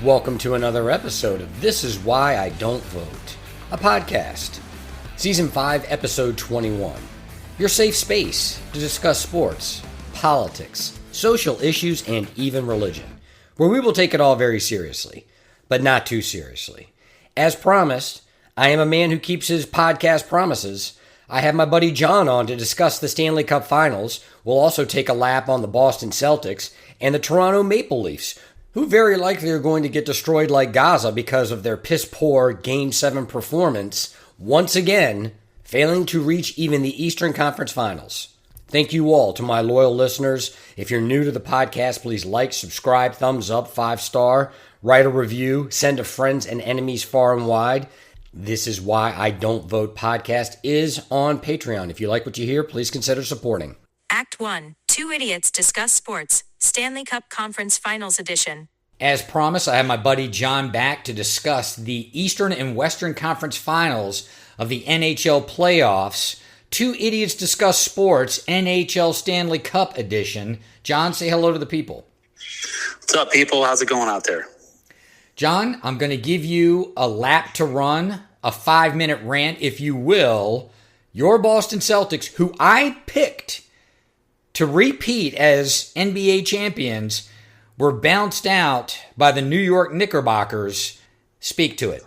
Welcome to another episode of This Is Why I Don't Vote, a podcast. Season 5, Episode 21. Your safe space to discuss sports, politics, social issues, and even religion, where we will take it all very seriously, but not too seriously. As promised, I am a man who keeps his podcast promises. I have my buddy John on to discuss the Stanley Cup Finals. We'll also take a lap on the Boston Celtics and the Toronto Maple Leafs, who very likely are going to get destroyed like Gaza because of their piss-poor Game 7 performance, once again, failing to reach even the Eastern Conference Finals. Thank you all to my loyal listeners. If you're new to the podcast, please like, subscribe, thumbs up, 5-star, write a review, send to friends and enemies far and wide. This Is Why I Don't Vote podcast is on Patreon. If you like what you hear, please consider supporting. Act 1. Two Idiots Discuss Sports, Stanley Cup Conference Finals Edition. As promised, I have my buddy John back to discuss the Eastern and Western Conference Finals of the NHL playoffs. Two Idiots Discuss Sports, NHL Stanley Cup Edition. John, say hello to the people. What's up, people? How's it going out there? John, I'm going to give you a lap to run, a 5-minute rant, if you will. Your Boston Celtics, who I picked to repeat as NBA champions, were bounced out by the New York Knickerbockers. Speak to it.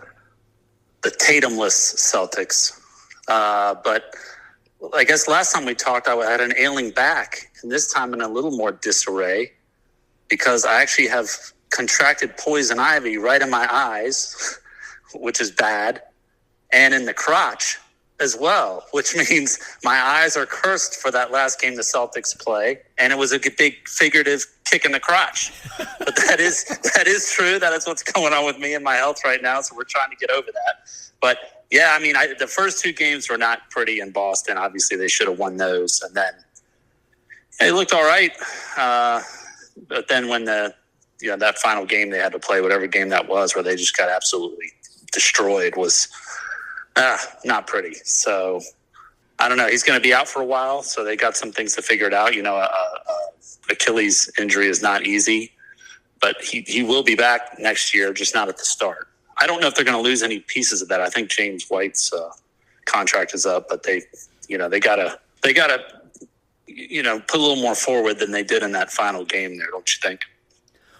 The Tatumless Celtics. But I guess last time we talked, I had an ailing back, and this time in a little more disarray because I actually have contracted poison ivy right in my eyes, which is bad, and in the crotch as well, which means my eyes are cursed for that last game the Celtics play, and it was a big figurative kick in the crotch. But that is true. That is what's going on with me and my health right now, so we're trying to get over that. But, yeah, I mean, the first two games were not pretty in Boston. Obviously, they should have won those, and then it looked all right. But then when that final game they had to play, whatever game that was, where they just got absolutely destroyed, was not pretty. So I don't know. He's going to be out for a while, so they got some things to figure it out. Achilles injury is not easy, but he will be back next year, just not at the start. I don't know if they're going to lose any pieces of that. I think James White's contract is up, but they gotta put a little more forward than they did in that final game there, don't you think?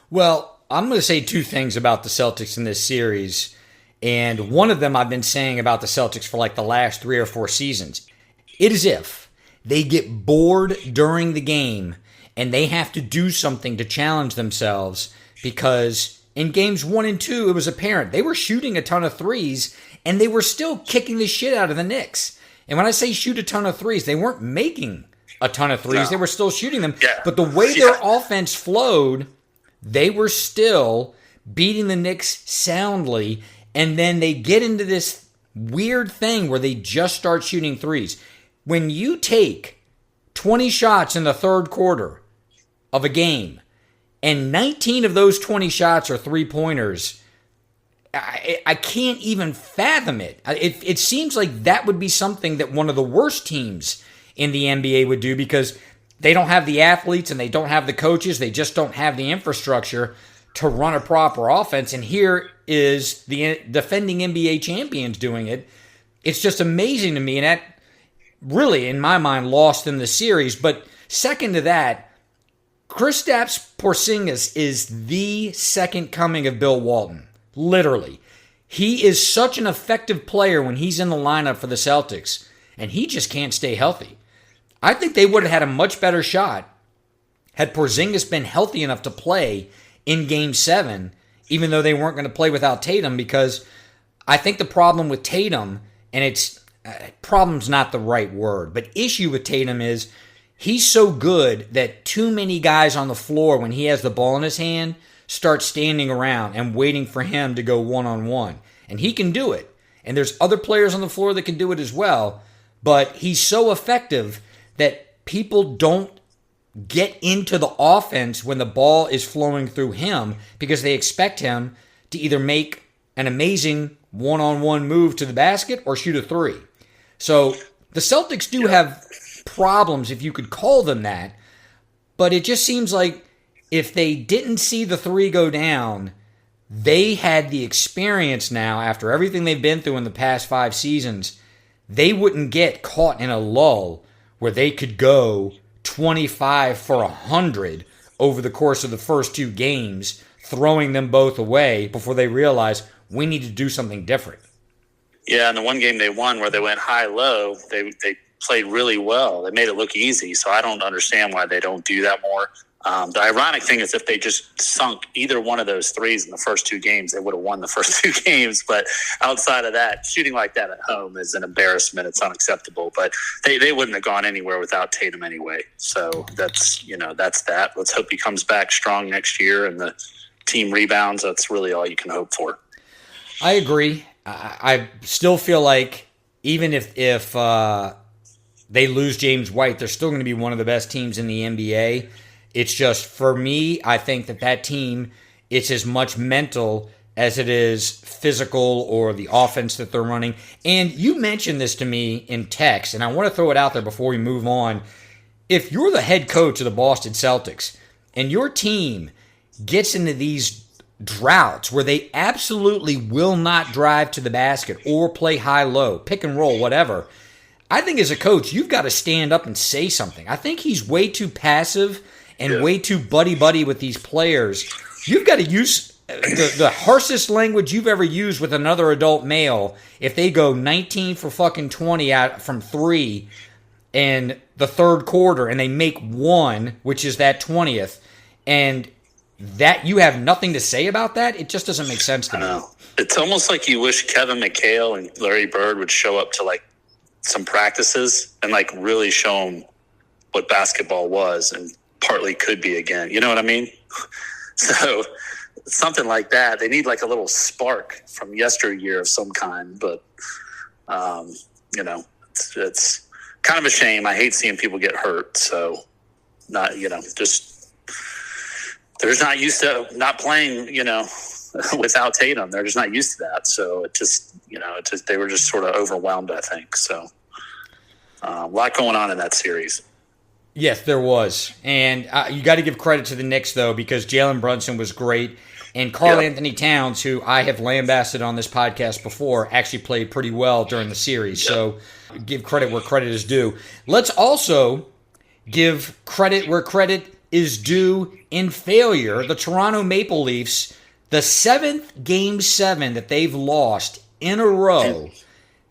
Well, I'm going to say two things about the Celtics in this series, and one of them I've been saying about the Celtics for like the last 3 or 4 seasons. It is if they get bored during the game and they have to do something to challenge themselves, because in games 1 and 2, it was apparent they were shooting a ton of threes and they were still kicking the shit out of the Knicks. And when I say shoot a ton of threes, they weren't making a ton of threes. No. They were still shooting them. Yeah. But the way their offense flowed, they were still beating the Knicks soundly, and then they get into this weird thing where they just start shooting threes. When you take 20 shots in the third quarter of a game, and 19 of those 20 shots are three-pointers, I can't even fathom it. It seems like that would be something that one of the worst teams in the NBA would do, because they don't have the athletes and they don't have the coaches. They just don't have the infrastructure to run a proper offense. And here is the defending NBA champions doing it. It's just amazing to me. And that really, in my mind, lost in the series. But second to that, Kristaps Porzingis is the second coming of Bill Walton. Literally. He is such an effective player when he's in the lineup for the Celtics, and he just can't stay healthy. I think they would have had a much better shot had Porzingis been healthy enough to play in Game 7, even though they weren't going to play without Tatum, because I think the problem with Tatum, and problem's not the right word, but issue with Tatum is he's so good that too many guys on the floor, when he has the ball in his hand, start standing around and waiting for him to go one-on-one. And he can do it. And there's other players on the floor that can do it as well, but he's so effective that people don't get into the offense when the ball is flowing through him, because they expect him to either make an amazing one-on-one move to the basket or shoot a three. So the Celtics do have problems, if you could call them that, but it just seems like if they didn't see the three go down, they had the experience now, after everything they've been through in the past 5 seasons, they wouldn't get caught in a lull where they could go 25 for 100 over the course of the first 2 games, throwing them both away before they realize we need to do something different. Yeah, and the one game they won where they went high-low, they played really well. They made it look easy, so I don't understand why they don't do that more. The ironic thing is if they just sunk either one of those threes in the first 2 games, they would have won the first 2 games. But outside of that, shooting like that at home is an embarrassment. It's unacceptable. But they wouldn't have gone anywhere without Tatum anyway. So that's that. Let's hope he comes back strong next year and the team rebounds. That's really all you can hope for. I agree. I still feel like even if they lose James White, they're still going to be one of the best teams in the NBA. It's just, for me, I think that team, it's as much mental as it is physical or the offense that they're running. And you mentioned this to me in text, and I want to throw it out there before we move on. If you're the head coach of the Boston Celtics and your team gets into these droughts where they absolutely will not drive to the basket or play high-low, pick and roll, whatever, I think as a coach, you've got to stand up and say something. I think he's way too passive and way too buddy-buddy with these players. You've got to use the harshest language you've ever used with another adult male if they go 19 for fucking 20 out from 3 in the third quarter and they make 1, which is that 20th, and that you have nothing to say about that. It just doesn't make sense to me. It's almost like you wish Kevin McHale and Larry Bird would show up to like some practices and like really show them what basketball was and partly could be again. You know what I mean? So something like that. They need like a little spark from yesteryear of some kind. But, it's kind of a shame. I hate seeing people get hurt. So just they're just not used to not playing, without Tatum. They're just not used to that. So they were just sort of overwhelmed, I think. So a lot going on in that series. Yes, there was. And you got to give credit to the Knicks, though, because Jalen Brunson was great. And Karl Anthony Towns, who I have lambasted on this podcast before, actually played pretty well during the series. Yep. So give credit where credit is due. Let's also give credit where credit is due in failure. The Toronto Maple Leafs, the 7th Game 7 that they've lost in a row,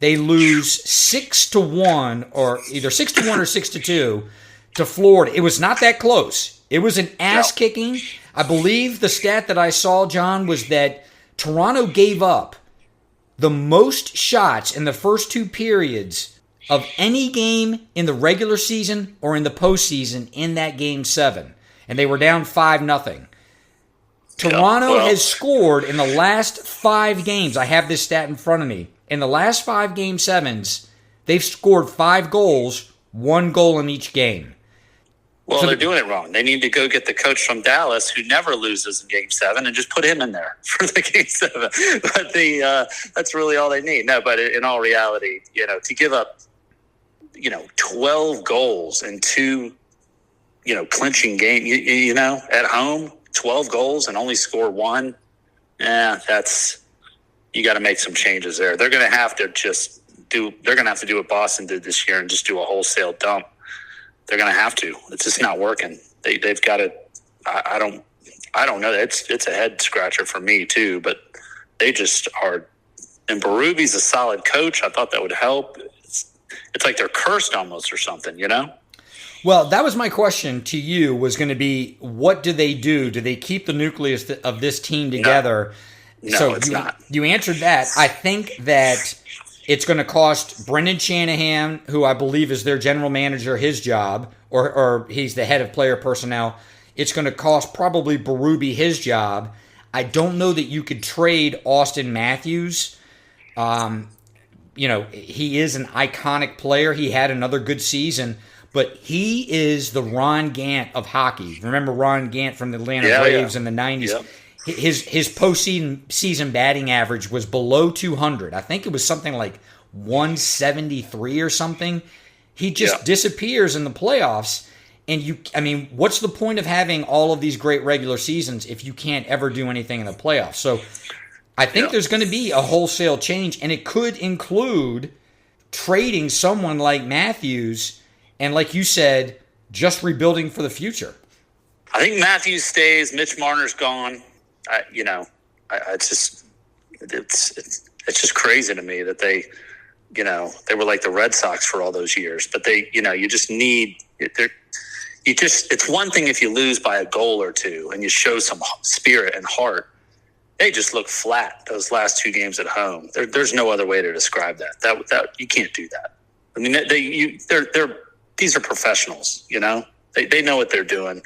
they lose 6-1, or either 6-1 or 6-2 to Florida. It was not that close. It was an ass-kicking. I believe the stat that I saw, John, was that Toronto gave up the most shots in the first 2 periods of any game in the regular season or in the postseason in that Game 7. And they were down 5-0. Toronto has scored in the last 5 games. I have this stat in front of me. In the last 5 Game 7s, they've scored 5 goals, 1 goal in each game. Well, so they're doing it wrong. They need to go get the coach from Dallas who never loses in Game 7 and just put him in there for the Game 7. But that's really all they need. No, but in all reality, to give up, 12 goals in 2, clinching games, at home, 12 goals and only score 1. You got to make some changes there. They're going to have to do what Boston did this year and just do a wholesale dump. They're going to have to. It's just not working. They've got to. I don't know. It's a head scratcher for me too. But they just are. And Berube's a solid coach. I thought that would help. It's like they're cursed almost or something. Well, that was my question to you. Was going to be, what do they do? Do they keep the nucleus of this team together? No, it's not. You answered that. I think that it's going to cost Brendan Shanahan, who I believe is their general manager, his job, or he's the head of player personnel. It's going to cost probably Berube his job. I don't know that you could trade Austin Matthews. He is an iconic player. He had another good season, but he is the Ron Gant of hockey. Remember Ron Gant from the Atlanta Braves in the 90s? Yep. His postseason batting average was below 200. I think it was something like 173 or something. He just disappears in the playoffs. And what's the point of having all of these great regular seasons if you can't ever do anything in the playoffs? So I think there's going to be a wholesale change, and it could include trading someone like Matthews and, like you said, just rebuilding for the future. I think Matthews stays. Mitch Marner's gone. It's just crazy to me that they were like the Red Sox for all those years. But you just need it's one thing if you lose by a goal or two and you show some spirit and heart. They just look flat those last two games at home. There's no other way to describe that. That you can't do that. I mean, these are professionals. They know what they're doing,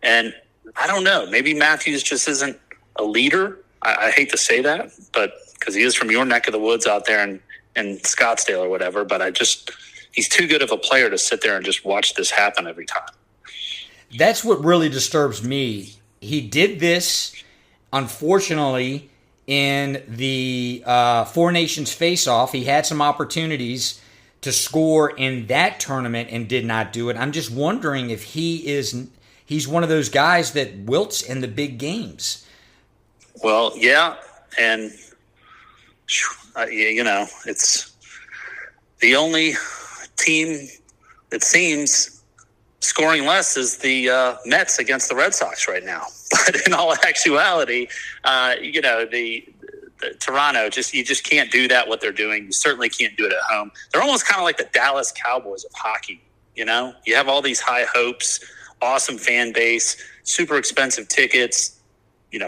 and I don't know. Maybe Matthews just isn't a leader. I hate to say that, but because he is from your neck of the woods out there in Scottsdale or whatever. But he's too good of a player to sit there and just watch this happen every time. That's what really disturbs me. He did this, unfortunately, in the Four Nations face-off. He had some opportunities to score in that tournament and did not do it. I'm just wondering if he's one of those guys that wilts in the big games. Well, yeah, and it's the only team that seems scoring less is the Mets against the Red Sox right now. But in all actuality, the Toronto, you just can't do that, what they're doing. You certainly can't do it at home. They're almost kind of like the Dallas Cowboys of hockey, You have all these high hopes, awesome fan base, super expensive tickets,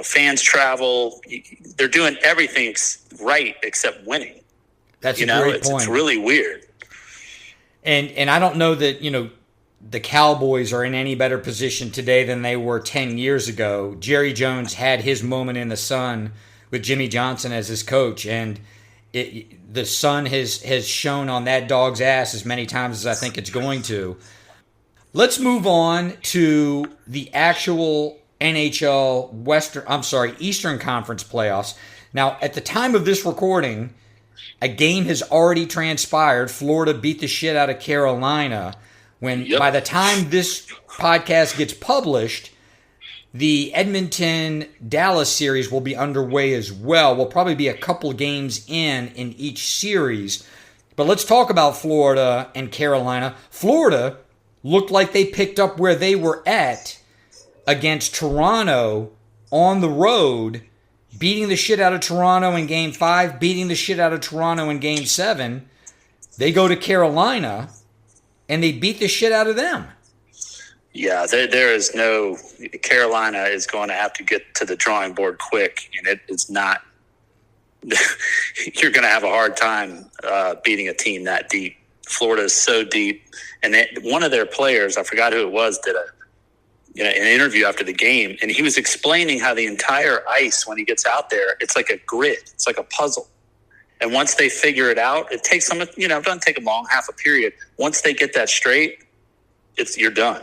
fans travel. They're doing everything right except winning. That's a great point. It's really weird. And I don't know that, the Cowboys are in any better position today than they were 10 years ago. Jerry Jones had his moment in the sun with Jimmy Johnson as his coach, and the sun has shone on that dog's ass as many times as I think it's going to. Let's move on to the actual NHL Eastern Conference playoffs. Now, at the time of this recording, a game has already transpired. Florida beat the shit out of Carolina. By the time this podcast gets published, the Edmonton-Dallas series will be underway as well. We'll probably be a couple games in each series. But let's talk about Florida and Carolina. Florida looked like they picked up where they were at against Toronto on the road, beating the shit out of Toronto in Game 5, beating the shit out of Toronto in Game 7. They go to Carolina, and they beat the shit out of them. Yeah, there is no – Carolina is going to have to get to the drawing board quick, and it's not – you're going to have a hard time beating a team that deep. Florida is so deep. And one of their players, I forgot who it was, did an interview after the game, and he was explaining how the entire ice, when he gets out there, it's like a grid. It's like a puzzle. And once they figure it out, it takes them, it doesn't take them long, half a period. Once they get that straight, you're done.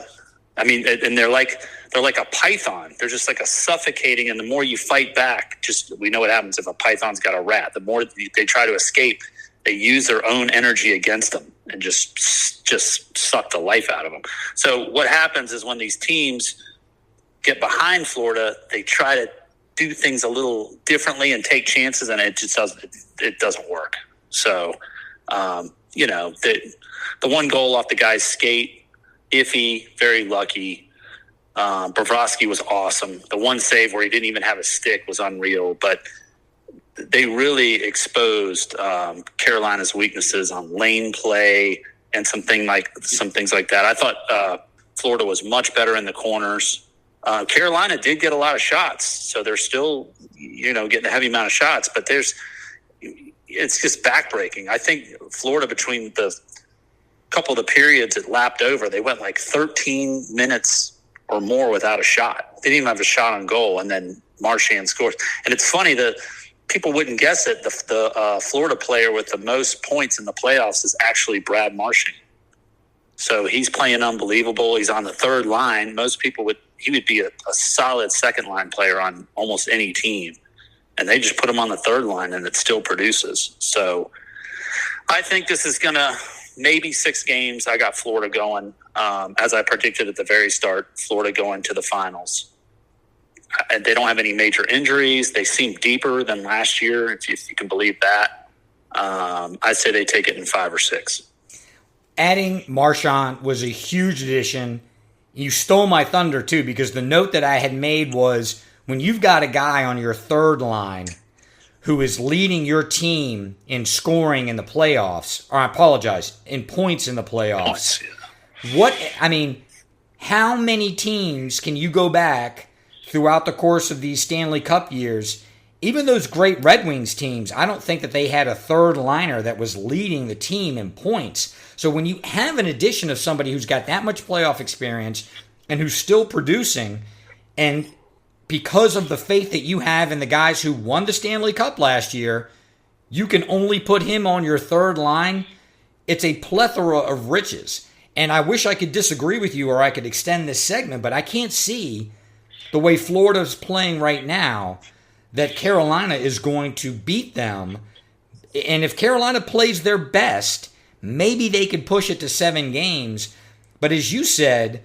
I mean, and they're like a python. They're just like a suffocating. And the more you fight back, we know what happens if a python's got a rat. The more they try to escape, they use their own energy against them and just suck the life out of them. So what happens is when these teams get behind Florida, they try to do things a little differently and take chances, and it just doesn't work. So, the one goal off the guy's skate, iffy, very lucky. Bobrovsky was awesome. The one save where he didn't even have a stick was unreal, but they really exposed Carolina's weaknesses on lane play and some things like that. I thought Florida was much better in the corners. Carolina did get a lot of shots, so they're still, getting a heavy amount of shots. But it's just backbreaking. I think Florida, between the couple of the periods it lapped over, they went like 13 minutes or more without a shot. They didn't even have a shot on goal, and then Marchand scores. And it's funny that people wouldn't guess it. The Florida player with the most points in the playoffs is actually Brad Marchand. So he's playing unbelievable. He's on the third line. Most people he would be a solid second line player on almost any team. And they just put him on the third line and it still produces. So I think this is going to maybe 6 games. I got Florida going, as I predicted at the very start, Florida going to the finals. They don't have any major injuries. They seem deeper than last year, if you can believe that. I'd say they take it in 5 or 6. Adding Marchand was a huge addition. You stole my thunder, too, because the note that I had made was when you've got a guy on your third line who is leading your team in scoring in the playoffs, or I apologize, in points in the playoffs. How many teams can you go back throughout the course of these Stanley Cup years? Even those great Red Wings teams, I don't think that they had a third liner that was leading the team in points. So when you have an addition of somebody who's got that much playoff experience and who's still producing, and because of the faith that you have in the guys who won the Stanley Cup last year, you can only put him on your third line. It's a plethora of riches. And I wish I could disagree with you or I could extend this segment, but I can't see the way Florida's playing right now that Carolina is going to beat them. And if Carolina plays their best, maybe they could push it to 7 games. But as you said,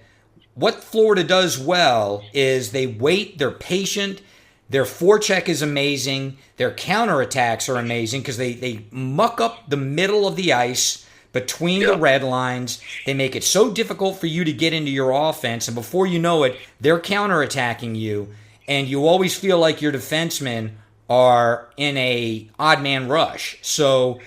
what Florida does well is they wait, they're patient, their forecheck is amazing, their counterattacks are amazing because they muck up the middle of the ice between the red lines. They make it so difficult for you to get into your offense, and before you know it, they're counterattacking you, and you always feel like your defensemen are in a odd man rush. So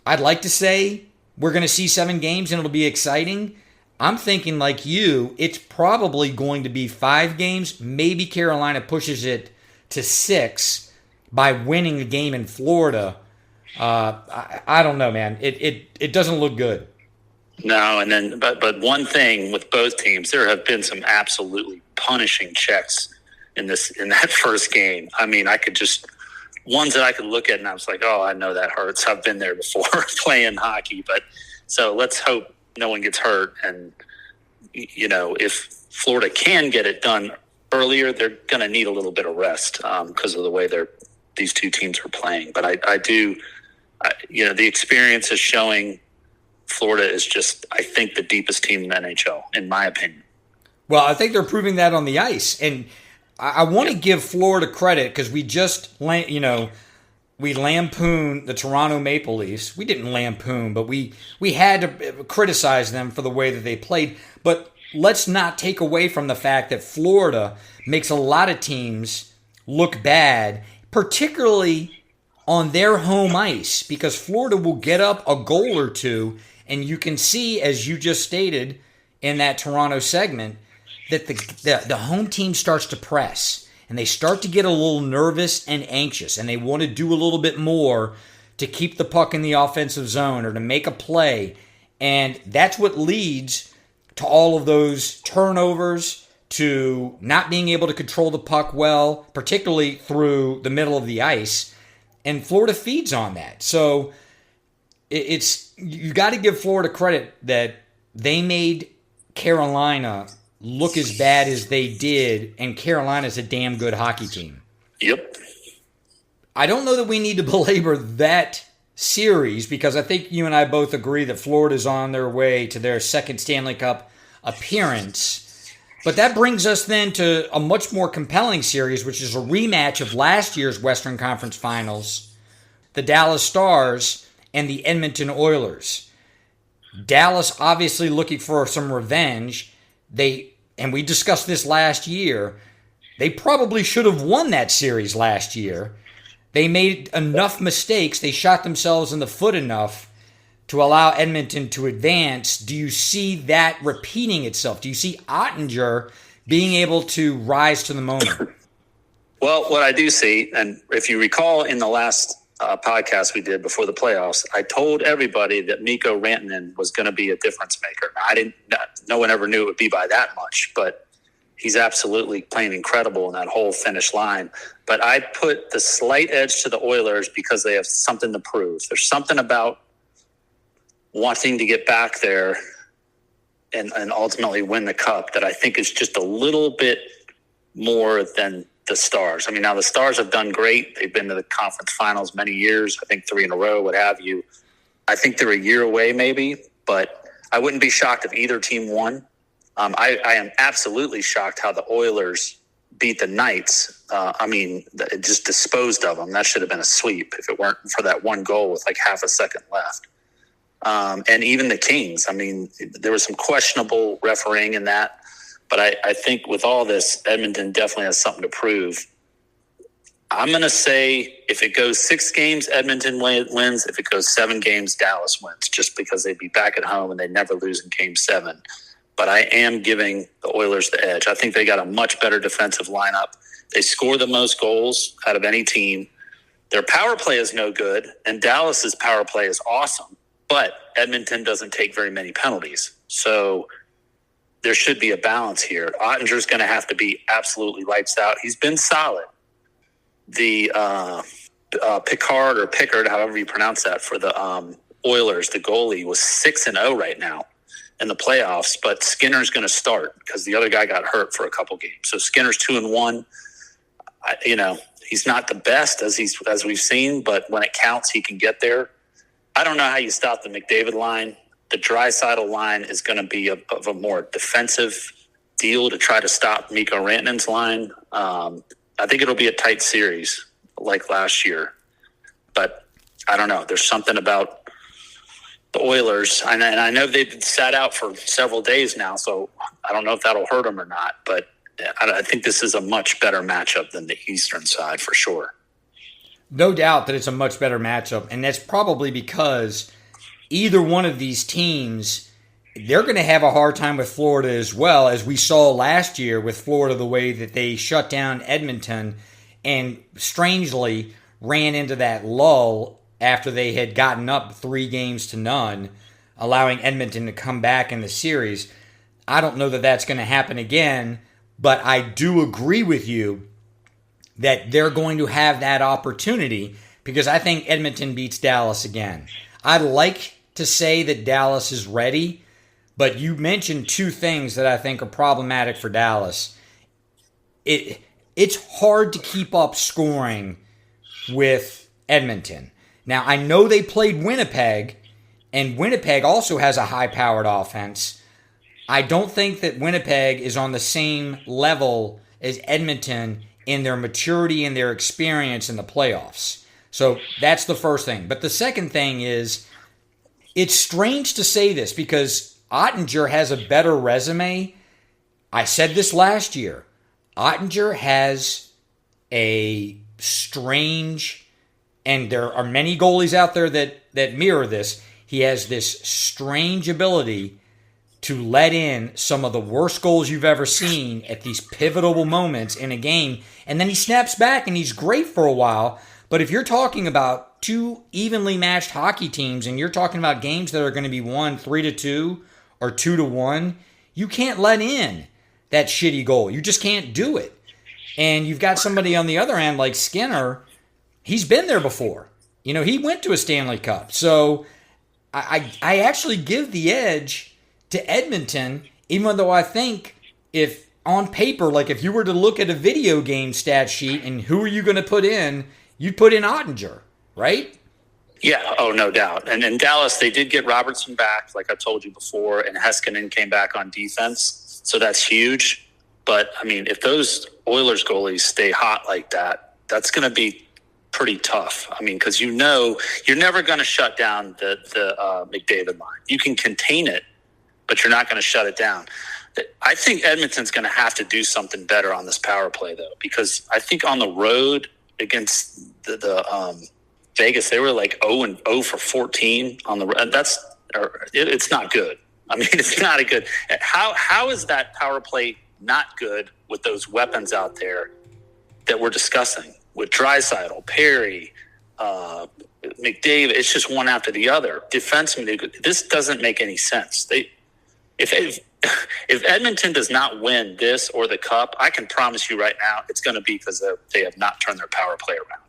I'd like to say we're going to see 7 games and it'll be exciting. I'm thinking like you, it's probably going to be 5 games. Maybe Carolina pushes it to 6 by winning the game in Florida. I don't know, man. It doesn't look good. No, and then but one thing with both teams, there have been some absolutely punishing checks in that first game. I mean, I could just ones that I could look at and I was like, oh, I know that hurts. I've been there before playing hockey. But so let's hope no one gets hurt. And if Florida can get it done earlier, they're going to need a little bit of rest because of the way these two teams are playing. But I do, the experience is showing Florida is just, I think, the deepest team in the NHL, in my opinion. Well, I think they're proving that on the ice. And I want to give Florida credit because we just, we lampooned the Toronto Maple Leafs. We didn't lampoon, but we had to criticize them for the way that they played. But let's not take away from the fact that Florida makes a lot of teams look bad, particularly on their home ice, because Florida will get up a goal or two, and you can see, as you just stated in that Toronto segment, that the home team starts to press, and they start to get a little nervous and anxious, and they want to do a little bit more to keep the puck in the offensive zone or to make a play, and that's what leads to all of those turnovers, to not being able to control the puck well, particularly through the middle of the ice, and Florida feeds on that. So you got to give Florida credit that they made Carolina look as bad as they did, and Carolina's a damn good hockey team. Yep. I don't know that we need to belabor that series because I think you and I both agree that Florida's on their way to their second Stanley Cup appearance. But that brings us then to a much more compelling series, which is a rematch of last year's Western Conference Finals, the Dallas Stars and the Edmonton Oilers. Dallas obviously looking for some revenge. And we discussed this last year, they probably should have won that series last year. They made enough mistakes, they shot themselves in the foot enough to allow Edmonton to advance. Do you see that repeating itself? Do you see Ottinger being able to rise to the moment? Well, what I do see, and if you recall in the last podcast we did before the playoffs, I told everybody that Mikko Rantanen was going to be a difference maker. No one ever knew it would be by that much, but he's absolutely playing incredible in that whole Finnish line. But I put the slight edge to the Oilers because they have something to prove. There's something about wanting to get back there and ultimately win the cup that I think is just a little bit more than the Stars. I mean, now the Stars have done great. They've been to the conference finals many years, I think 3 in a row, what have you. I think they're a year away maybe, but I wouldn't be shocked if either team won. I am absolutely shocked how the Oilers beat the Knights. It just disposed of them. That should have been a sweep if it weren't for that one goal with like half a second left. And even the Kings. I mean, there was some questionable refereeing in that. But I think with all this, Edmonton definitely has something to prove. I'm going to say if it goes 6 games, Edmonton wins. If it goes 7 games, Dallas wins, just because they'd be back at home and they never lose in Game 7. But I am giving the Oilers the edge. I think they got a much better defensive lineup. They score the most goals out of any team. Their power play is no good, and Dallas's power play is awesome. But Edmonton doesn't take very many penalties. So there should be a balance here. Ottinger's going to have to be absolutely lights out. He's been solid. The Pickard, however you pronounce that, for the Oilers, the goalie, was 6-0 right now in the playoffs. But Skinner's going to start because the other guy got hurt for a couple games. So Skinner's 2-1. He's not the best as we've seen, but when it counts, he can get there. I don't know how you stop the McDavid line. The Draisaitl line is going to be of a more defensive deal to try to stop Mikko Rantanen's line. I think it'll be a tight series like last year. But I don't know. There's something about the Oilers. And I know they've sat out for several days now, so I don't know if that'll hurt them or not. But I think this is a much better matchup than the Eastern side for sure. No doubt that it's a much better matchup, and that's probably because either one of these teams, they're going to have a hard time with Florida as well, as we saw last year with Florida, the way that they shut down Edmonton and strangely ran into that lull after they had gotten up 3-0, allowing Edmonton to come back in the series. I don't know that that's going to happen again, but I do agree with you that they're going to have that opportunity because I think Edmonton beats Dallas again. I'd like to say that Dallas is ready, but you mentioned 2 things that I think are problematic for Dallas. It's hard to keep up scoring with Edmonton. Now, I know they played Winnipeg, and Winnipeg also has a high-powered offense. I don't think that Winnipeg is on the same level as Edmonton in their maturity and their experience in the playoffs. So that's the first thing. But the second thing is, it's strange to say this because Ottinger has a better resume. I said this last year. Ottinger has a strange, and there are many goalies out there that mirror this. He has this strange ability to let in some of the worst goals you've ever seen at these pivotal moments in a game, and then he snaps back and he's great for a while. But if you're talking about 2 evenly matched hockey teams and you're talking about games that are going to be won 3-2 or 2-1, you can't let in that shitty goal. You just can't do it. And you've got somebody on the other end like Skinner. He's been there before. He went to a Stanley Cup. So I actually give the edge to Edmonton, even though I think if on paper, like if you were to look at a video game stat sheet and who are you going to put in, you'd put in Ottinger, right? Yeah, no doubt. And in Dallas, they did get Robertson back, like I told you before, and Heiskanen came back on defense. So that's huge. But, I mean, if those Oilers goalies stay hot like that, that's going to be pretty tough. I mean, because you're never going to shut down the McDavid line. You can contain it, but you're not going to shut it down. I think Edmonton's going to have to do something better on this power play, though, because I think on the road against the Vegas, they were like 0 for 14 on the road. It's not good. I mean, it's not a good. How is that power play not good with those weapons out there that we're discussing with Draisaitl, Perry, McDavid? It's just one after the other. Defensemen, this doesn't make any sense. If Edmonton does not win this or the cup, I can promise you right now it's going to be because they have not turned their power play around.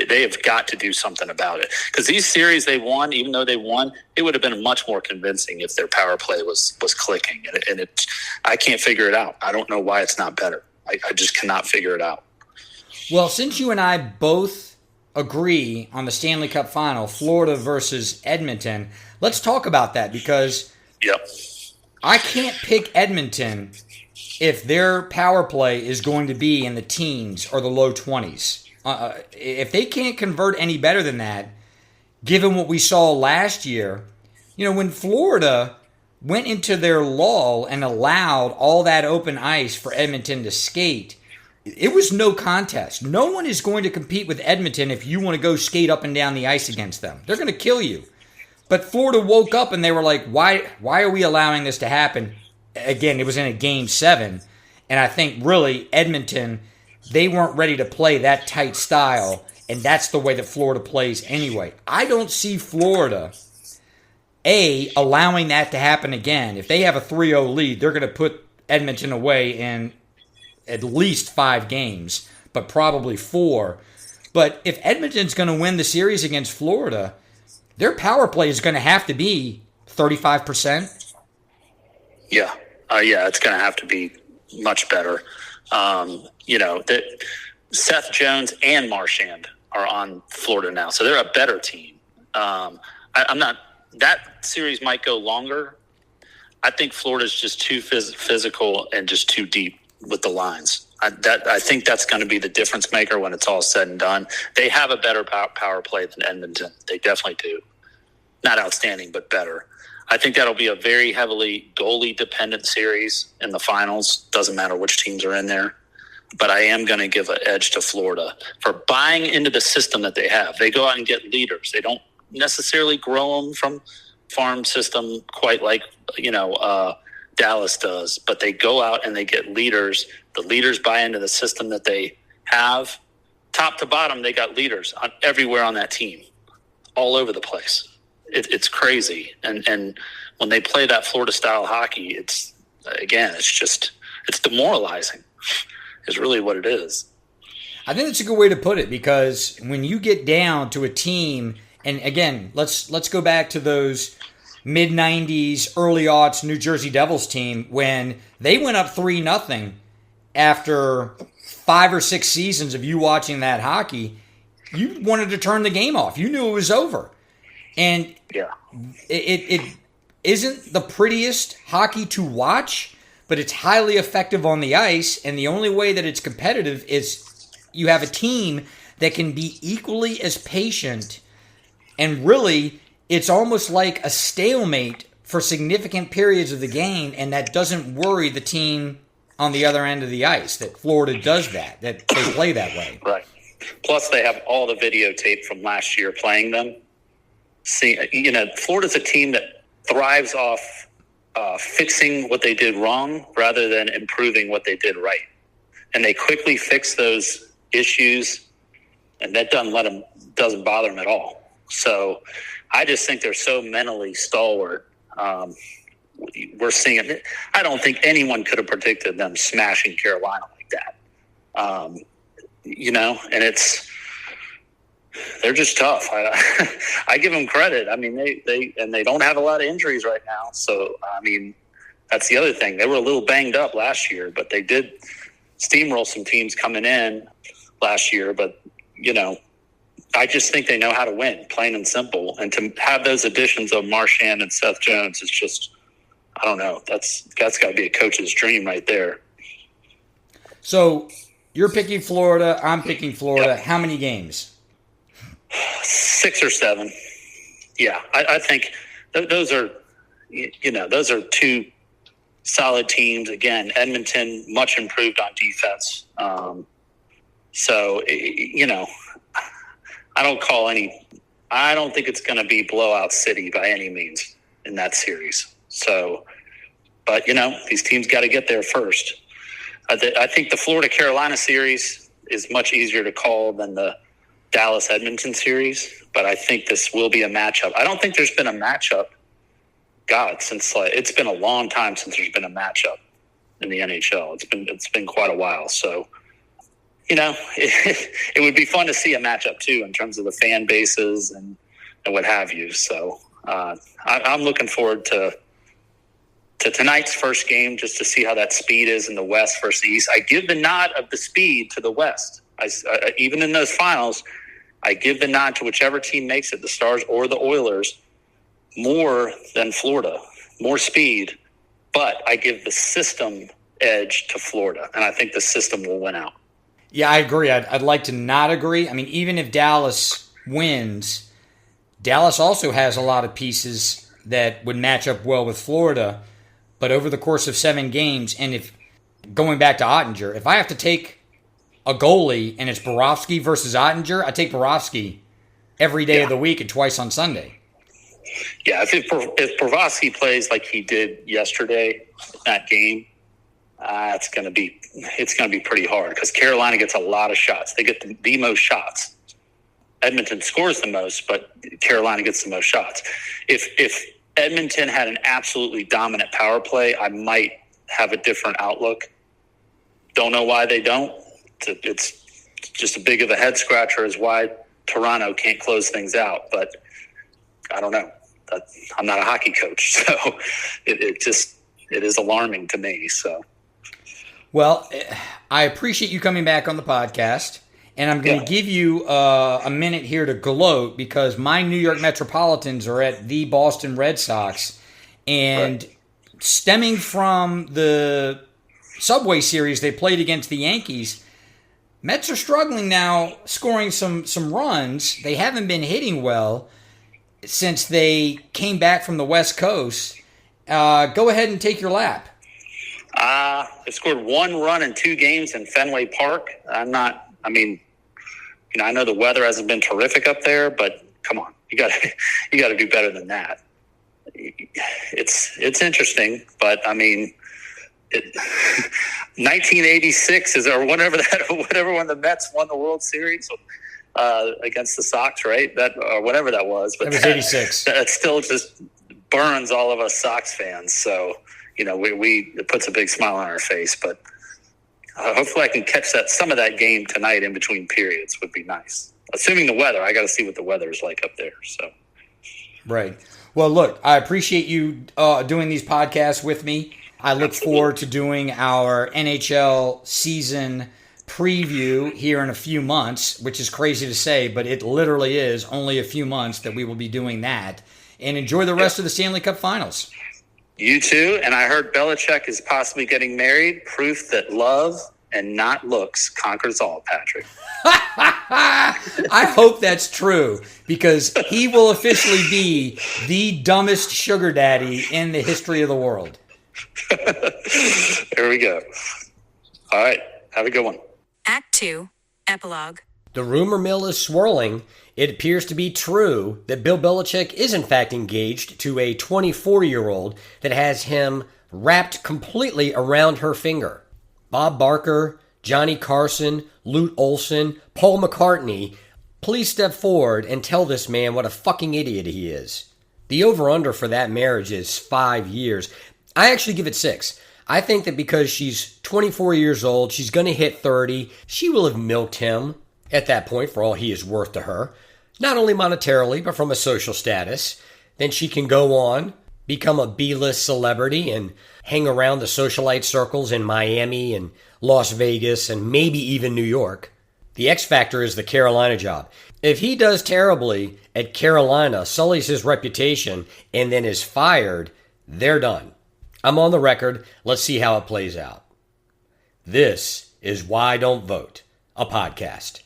They have got to do something about it. Because these series they won, even though they won, it would have been much more convincing if their power play was clicking. And I can't figure it out. I don't know why it's not better. I just cannot figure it out. Well, since you and I both agree on the Stanley Cup final, Florida versus Edmonton. Let's talk about that because I can't pick Edmonton if their power play is going to be in the teens or the low 20s. If they can't convert any better than that, given what we saw last year, when Florida went into their lull and allowed all that open ice for Edmonton to skate, it was no contest. No one is going to compete with Edmonton if you want to go skate up and down the ice against them. They're going to kill you. But Florida woke up and they were like, why are we allowing this to happen? Again, it was in a Game 7. And I think really Edmonton, they weren't ready to play that tight style. And that's the way that Florida plays anyway. I don't see Florida, allowing that to happen again. If they have a 3-0 lead, they're going to put Edmonton away in at least 5 games, but probably 4. But if Edmonton's going to win the series against Florida, their power play is going to have to be 35%. Yeah, it's going to have to be much better. That Seth Jones and Marchand are on Florida now, so they're a better team. I'm not. That series might go longer. I think Florida's just too physical and just too deep with the lines. I think that's going to be the difference maker when it's all said and done. They have a better power play than Edmonton. They definitely do. Not outstanding, but better. I think that'll be a very heavily goalie-dependent series in the finals. Doesn't matter which teams are in there. But I am going to give an edge to Florida for buying into the system that they have. They go out and get leaders. They don't necessarily grow them from farm system quite like Dallas does, but they go out and they get leaders. The leaders buy into the system that they have. Top to bottom, they got leaders everywhere on that team, all over the place. It's crazy. And when they play that Florida style hockey, it's demoralizing. Is really what it is. I think that's a good way to put it, because when you get down to a team, and again, let's go back to those mid-90s, early aughts New Jersey Devils team when they went up 3-0 after 5 or 6 seasons of you watching that hockey. You wanted to turn the game off. You knew it was over. And it isn't the prettiest hockey to watch, but it's highly effective on the ice, and the only way that it's competitive is you have a team that can be equally as patient, and really it's almost like a stalemate for significant periods of the game, and that doesn't worry the team on the other end of the ice, that Florida does that they play that way. Right. Plus they have all the videotape from last year playing them. See, Florida's a team that thrives off fixing what they did wrong rather than improving what they did right. And they quickly fix those issues, and that doesn't bother them at all. So I just think they're so mentally stalwart. We're seeing it. I don't think anyone could have predicted them smashing Carolina like that. And they're just tough. I give them credit. I mean, they don't have a lot of injuries right now. So, I mean, that's the other thing. They were a little banged up last year, but they did steamroll some teams coming in last year. But, I just think they know how to win, plain and simple. And to have those additions of Marchand and Seth Jones is just, I don't know. That's got to be a coach's dream right there. So you're picking Florida. I'm picking Florida. Yep. How many games? 6 or 7. Yeah, I think those are, those are 2 solid teams. Again, Edmonton much improved on defense. I don't think it's going to be blowout city by any means in that series. So, but these teams got to get there first. I think the Florida-Carolina series is much easier to call than the Dallas-Edmonton series, but I think this will be a matchup. I don't think there's been a matchup, since it's been a long time since there's been a matchup in the NHL. It's been quite a while. So, it would be fun to see a matchup too in terms of the fan bases and what have you. So I'm looking forward to tonight's first game just to see how that speed is in the West versus the East. I give the nod of the speed to the West. Even in those finals, I give the nod to whichever team makes it, the Stars or the Oilers, more than Florida, more speed, but I give the system edge to Florida, and I think the system will win out. Yeah, I agree. I'd like to not agree. I mean, even if Dallas wins, Dallas also has a lot of pieces that would match up well with Florida, but over the course of 7 games, and if going back to Ottinger, if I have to take a goalie and it's Borowski versus Ottinger, I take Borowski every day of the week and twice on Sunday. Yeah, if Borowski plays like he did yesterday in that game, it's going to be pretty hard because Carolina gets a lot of shots. They get the most shots. Edmonton scores the most, but Carolina gets the most shots. If Edmonton had an absolutely dominant power play, I might have a different outlook. Don't know why they don't. It's just a big of a head scratcher as why Toronto can't close things out. But I don't know. I'm not a hockey coach, so it is alarming to me. So. Well, I appreciate you coming back on the podcast, and I'm going to give you a minute here to gloat because my New York Metropolitans are at the Boston Red Sox, and stemming from the Subway Series they played against the Yankees, Mets are struggling now scoring some runs. They haven't been hitting well since they came back from the West Coast. Go ahead and take your lap. They scored 1 run in 2 games in Fenway Park. I know the weather hasn't been terrific up there, but come on, you got to do better than that. It's interesting, but I mean, 1986 is or whatever when the Mets won the World Series against the Sox, right? That or whatever that was, but it was 86. That still just burns all of us Sox fans. So. It puts a big smile on our face, but hopefully I can catch some of that game tonight in between periods would be nice. Assuming the weather, I got to see what the weather is like up there. So, right. Well, look, I appreciate you doing these podcasts with me. I look forward to doing our NHL season preview here in a few months, which is crazy to say, but it literally is only a few months that we will be doing that. And enjoy the rest of the Stanley Cup Finals. You too, and I heard Belichick is possibly getting married. Proof that love and not looks conquers all, Patrick. I hope that's true because he will officially be the dumbest sugar daddy in the history of the world. There we go. All right, have a good one. Act 2, Epilogue. The rumor mill is swirling. It appears to be true that Bill Belichick is in fact engaged to a 24-year-old that has him wrapped completely around her finger. Bob Barker, Johnny Carson, Lute Olson, Paul McCartney, please step forward and tell this man what a fucking idiot he is. The over-under for that marriage is 5 years. I actually give it 6. I think that because she's 24 years old, she's going to hit 30, she will have milked him at that point for all he is worth to her. Not only monetarily, but from a social status. Then she can go on, become a B-list celebrity and hang around the socialite circles in Miami and Las Vegas and maybe even New York. The X factor is the Carolina job. If he does terribly at Carolina, sullies his reputation, and then is fired, they're done. I'm on the record. Let's see how it plays out. This is Why Don't Vote, a podcast.